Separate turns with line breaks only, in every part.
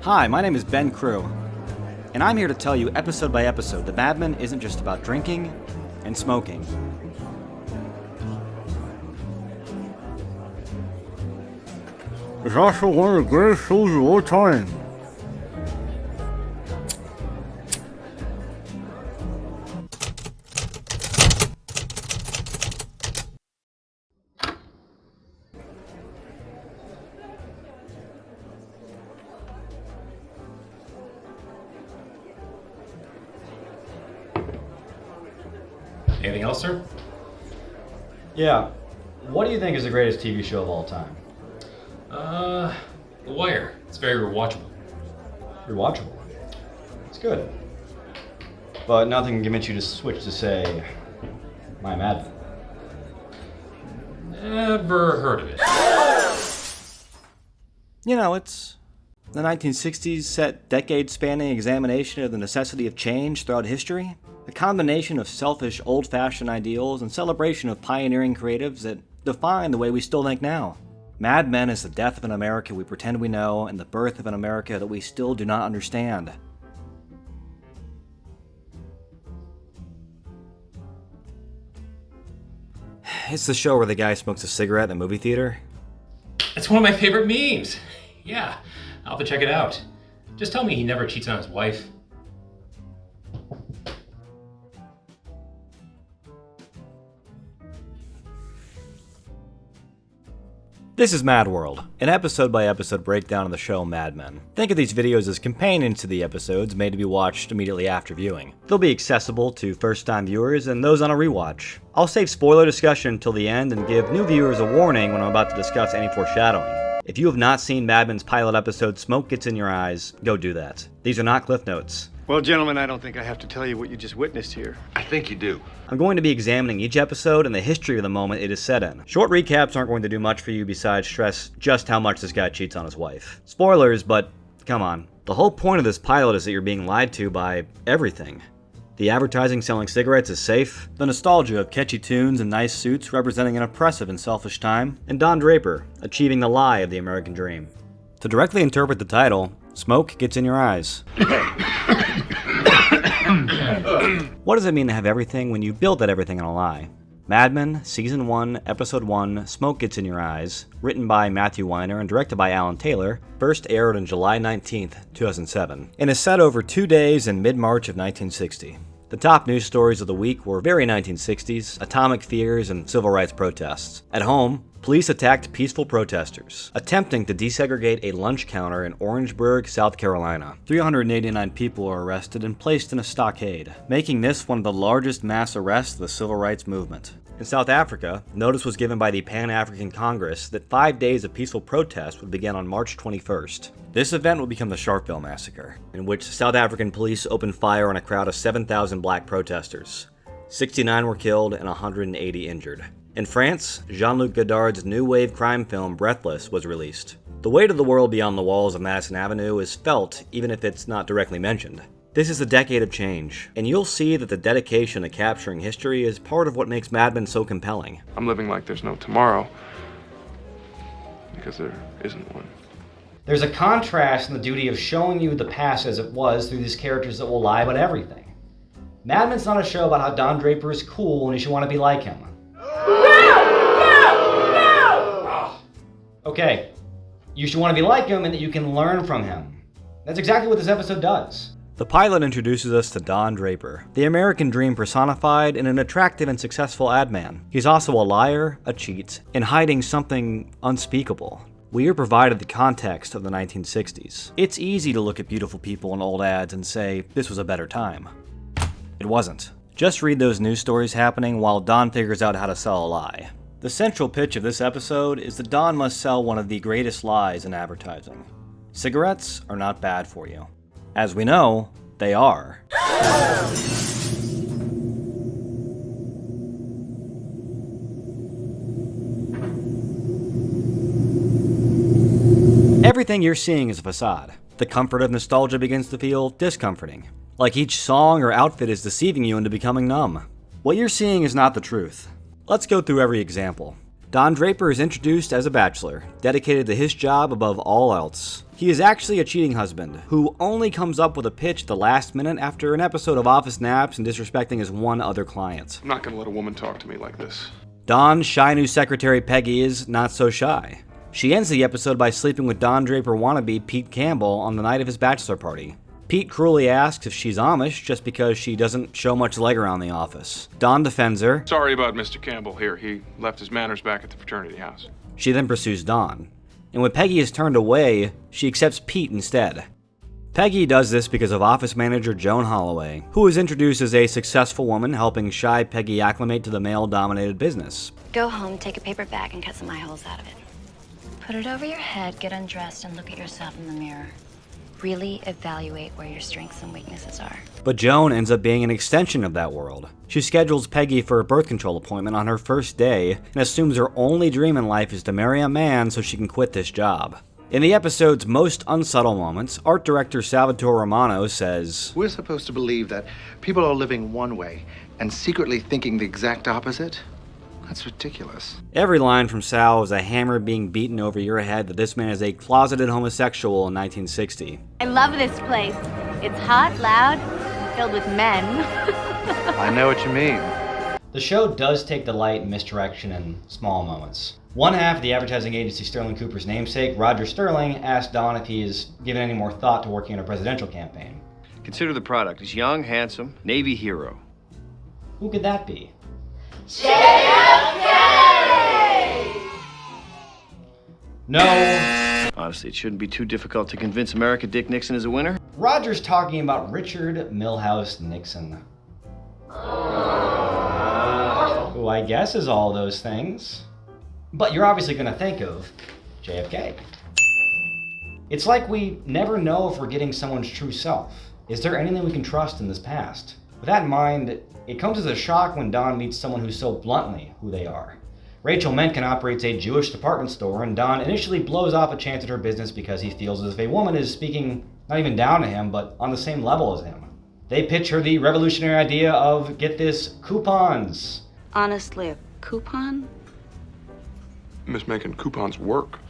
Hi, my name is Ben Crew, and I'm here to tell you episode by episode that Mad Men isn't just about drinking and smoking.
It's also one of the greatest shows of all time.
Anything else, sir?
Yeah. What do you think is the greatest TV show of all time?
The Wire. It's very rewatchable.
Rewatchable. It's good. But nothing can convince you to switch to, say, My Mad Men.
Never heard of it.
You know, it's the 1960s set decade-spanning examination of the necessity of change throughout history. A combination of selfish, old-fashioned ideals and celebration of pioneering creatives that define the way we still think now. Mad Men is the death of an America we pretend we know and the birth of an America that we still do not understand. It's the show where the guy smokes a cigarette in the movie theater.
It's one of my favorite memes. Yeah, I'll have to check it out. Just tell me he never cheats on his wife.
This is Mad World, an episode-by-episode breakdown of the show Mad Men. Think of these videos as companions to the episodes made to be watched immediately after viewing. They'll be accessible to first-time viewers and those on a rewatch. I'll save spoiler discussion until the end and give new viewers a warning when I'm about to discuss any foreshadowing. If you have not seen Mad Men's pilot episode Smoke Gets in Your Eyes, go do that. These are not cliff notes.
Well, gentlemen, I don't think I have to tell you what you just witnessed here.
I think you do.
I'm going to be examining each episode and the history of the moment it is set in. Short recaps aren't going to do much for you besides stress just how much this guy cheats on his wife. Spoilers, but come on. The whole point of this pilot is that you're being lied to by everything. The advertising selling cigarettes is safe, the nostalgia of catchy tunes and nice suits representing an oppressive and selfish time, and Don Draper achieving the lie of the American dream. To directly interpret the title, Smoke Gets in Your Eyes. What does it mean to have everything when you build that everything on a lie? Mad Men, Season 1, Episode 1, Smoke Gets in Your Eyes, written by Matthew Weiner and directed by Alan Taylor, first aired on July 19th, 2007, and is set over 2 days in mid-March of 1960. The top news stories of the week were very 1960s, atomic fears, and civil rights protests. At home, police attacked peaceful protesters, attempting to desegregate a lunch counter in Orangeburg, South Carolina. 389 people were arrested and placed in a stockade, making this one of the largest mass arrests of the civil rights movement. In South Africa, notice was given by the Pan-African Congress that 5 days of peaceful protest would begin on March 21st. This event would become the Sharpeville Massacre, in which South African police opened fire on a crowd of 7,000 black protesters. 69 were killed and 180 injured. In France, Jean-Luc Godard's new wave crime film Breathless was released. The weight of the world beyond the walls of Madison Avenue is felt even if it's not directly mentioned. This is a decade of change, and you'll see that the dedication to capturing history is part of what makes Mad Men so compelling.
I'm living like there's no tomorrow, because there isn't one.
There's a contrast in the duty of showing you the past as it was through these characters that will lie about everything. Mad Men's not a show about how Don Draper is cool and you should want to be like him. No! Okay, you should want to be like him and that you can learn from him. That's exactly what this episode does. The pilot introduces us to Don Draper, the American dream personified in an attractive and successful ad man. He's also a liar, a cheat, and hiding something unspeakable. We are provided the context of the 1960s. It's easy to look at beautiful people in old ads and say, this was a better time. It wasn't. Just read those news stories happening while Don figures out how to sell a lie. The central pitch of this episode is that Don must sell one of the greatest lies in advertising. Cigarettes are not bad for you. As we know, they are. Everything you're seeing is a facade. The comfort of nostalgia begins to feel discomforting. Like each song or outfit is deceiving you into becoming numb. What you're seeing is not the truth. Let's go through every example. Don Draper is introduced as a bachelor, dedicated to his job above all else. He is actually a cheating husband, who only comes up with a pitch at the last minute after an episode of office naps and disrespecting his one other client.
I'm not gonna let a woman talk to me like this.
Don's shy new secretary Peggy is not so shy. She ends the episode by sleeping with Don Draper wannabe Pete Campbell on the night of his bachelor party. Pete cruelly asks if she's Amish just because she doesn't show much leg around the office. Don defends her.
Sorry about Mr. Campbell here. He left his manners back at the fraternity house.
She then pursues Don. And when Peggy is turned away, she accepts Pete instead. Peggy does this because of office manager Joan Holloway, who is introduced as a successful woman helping shy Peggy acclimate to the male-dominated business.
Go home, take a paper bag, and cut some eye holes out of it. Put it over your head, get undressed, and look at yourself in the mirror. Really evaluate where your strengths and weaknesses are.
But Joan ends up being an extension of that world. She schedules Peggy for a birth control appointment on her first day and assumes her only dream in life is to marry a man so she can quit this job. In the episode's most unsubtle moments, art director Salvatore Romano says,
We're supposed to believe that people are living one way and secretly thinking the exact opposite? That's ridiculous.
Every line from Sal is a hammer being beaten over your head that this man is a closeted homosexual in 1960.
I love this place. It's hot, loud, filled with men.
I know what you mean.
The show does take delight in misdirection in small moments. One half of the advertising agency Sterling Cooper's namesake, Roger Sterling, asked Don if he has given any more thought to working on a presidential campaign.
Consider the product. He's young, handsome, Navy hero.
Who could that be?
JFK!
No.
Honestly, it shouldn't be too difficult to convince America Dick Nixon is a winner.
Roger's talking about Richard Milhouse Nixon. Who I guess is all those things. But you're obviously going to think of JFK. It's like we never know if we're getting someone's true self. Is there anything we can trust in this past? With that in mind, it comes as a shock when Don meets someone who's so bluntly who they are. Rachel Menken operates a Jewish department store, and Don initially blows off a chance at her business because he feels as if a woman is speaking not even down to him, but on the same level as him. They pitch her the revolutionary idea of, get this, coupons.
Honestly, a coupon?
Miss Mencken, coupons work.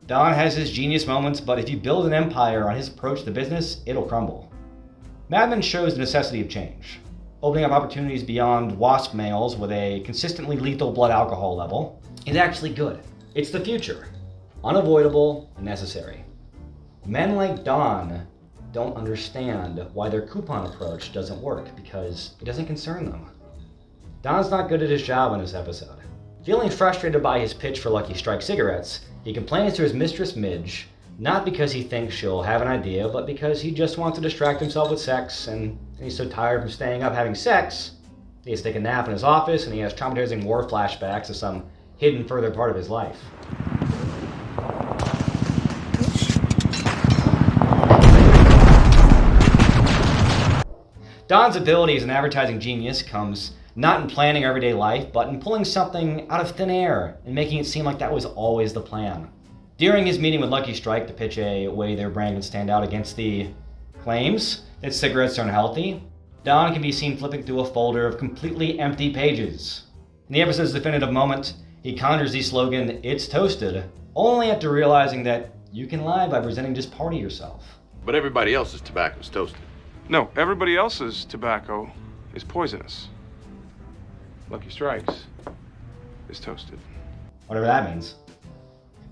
Don has his genius moments, but if you build an empire on his approach to business, it'll crumble. Mad Men shows the necessity of change, opening up opportunities beyond wasp males with a consistently lethal blood alcohol level is actually good. It's the future, unavoidable and necessary. Men like Don don't understand why their coupon approach doesn't work because it doesn't concern them. Don's not good at his job in this episode. Feeling frustrated by his pitch for Lucky Strike cigarettes, he complains to his mistress Midge, not because he thinks she'll have an idea, but because he just wants to distract himself with sex, and he's so tired from staying up having sex, he has to take a nap in his office, and he has traumatizing war flashbacks of some hidden further part of his life. Don's ability as an advertising genius comes not in planning everyday life, but in pulling something out of thin air and making it seem like that was always the plan. During his meeting with Lucky Strike to pitch a way their brand can stand out against the claims that cigarettes are unhealthy, Don can be seen flipping through a folder of completely empty pages. In the episode's definitive moment, he conjures the slogan, "It's toasted," only after realizing that you can lie by presenting just part of yourself.
But everybody else's tobacco's toasted.
No, everybody else's tobacco is poisonous. Lucky Strikes is toasted.
Whatever that means.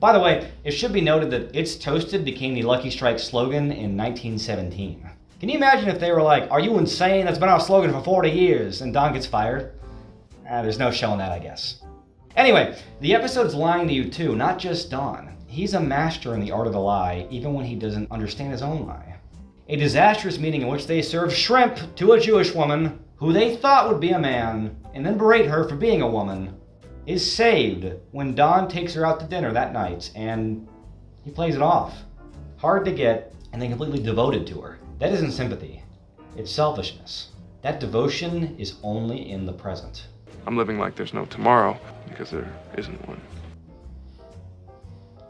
By the way, it should be noted that "It's Toasted" became the Lucky Strike slogan in 1917. Can you imagine if they were like, "Are you insane? That's been our slogan for 40 years," and Don gets fired? There's no showing that, I guess. Anyway, the episode's lying to you too, not just Don. He's a master in the art of the lie, even when he doesn't understand his own lie. A disastrous meeting in which they serve shrimp to a Jewish woman, who they thought would be a man, and then berate her for being a woman, is saved when Don takes her out to dinner that night, and he plays it off. Hard to get, and then completely devoted to her. That isn't sympathy. It's selfishness. That devotion is only in the present.
I'm living like there's no tomorrow because there isn't one.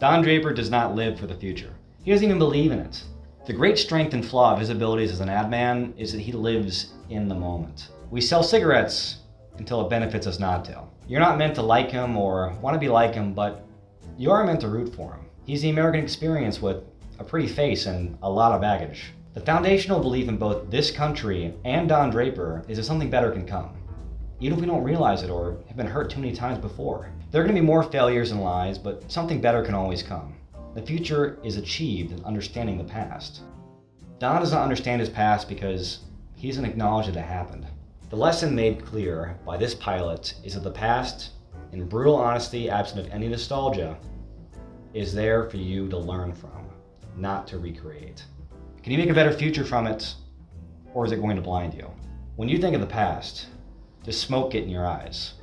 Don Draper does not live for the future. He doesn't even believe in it. The great strength and flaw of his abilities as an ad man is that he lives in the moment. We sell cigarettes. until it benefits us not to. You're not meant to like him or want to be like him, but you are meant to root for him. He's the American experience with a pretty face and a lot of baggage. The foundational belief in both this country and Don Draper is that something better can come, even if we don't realize it or have been hurt too many times before. There are going to be more failures and lies, but something better can always come. The future is achieved in understanding the past. Don does not understand his past because he doesn't acknowledge that it happened. The lesson made clear by this pilot is that the past, in brutal honesty, absent of any nostalgia, is there for you to learn from, not to recreate. Can you make a better future from it, or is it going to blind you? When you think of the past, does smoke get in your eyes?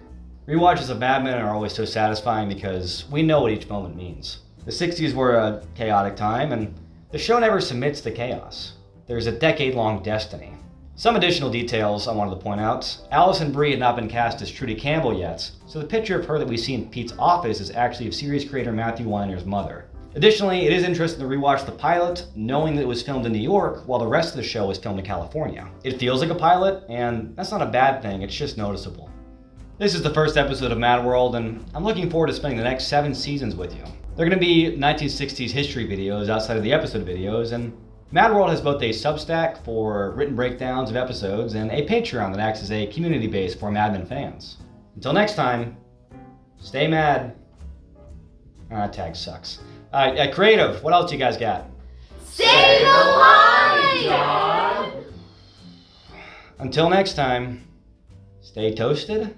Rewatches of Mad Men are always so satisfying because we know what each moment means. The 60s were a chaotic time, and the show never submits to chaos. There's a decade-long destiny. Some additional details I wanted to point out. Alison Brie had not been cast as Trudy Campbell yet, so the picture of her that we see in Pete's office is actually of series creator Matthew Weiner's mother. Additionally, it is interesting to rewatch the pilot, knowing that it was filmed in New York, while the rest of the show was filmed in California. It feels like a pilot, and that's not a bad thing, it's just noticeable. This is the first episode of Mad World, and I'm looking forward to spending the next 7 seasons with you. They're going to be 1960s history videos outside of the episode videos, and Mad World has both a Substack for written breakdowns of episodes and a Patreon that acts as a community base for Mad Men fans. Until next time, stay mad. That tag sucks. Creative, what else you guys got?
Say the line, John!
Until next time, stay toasted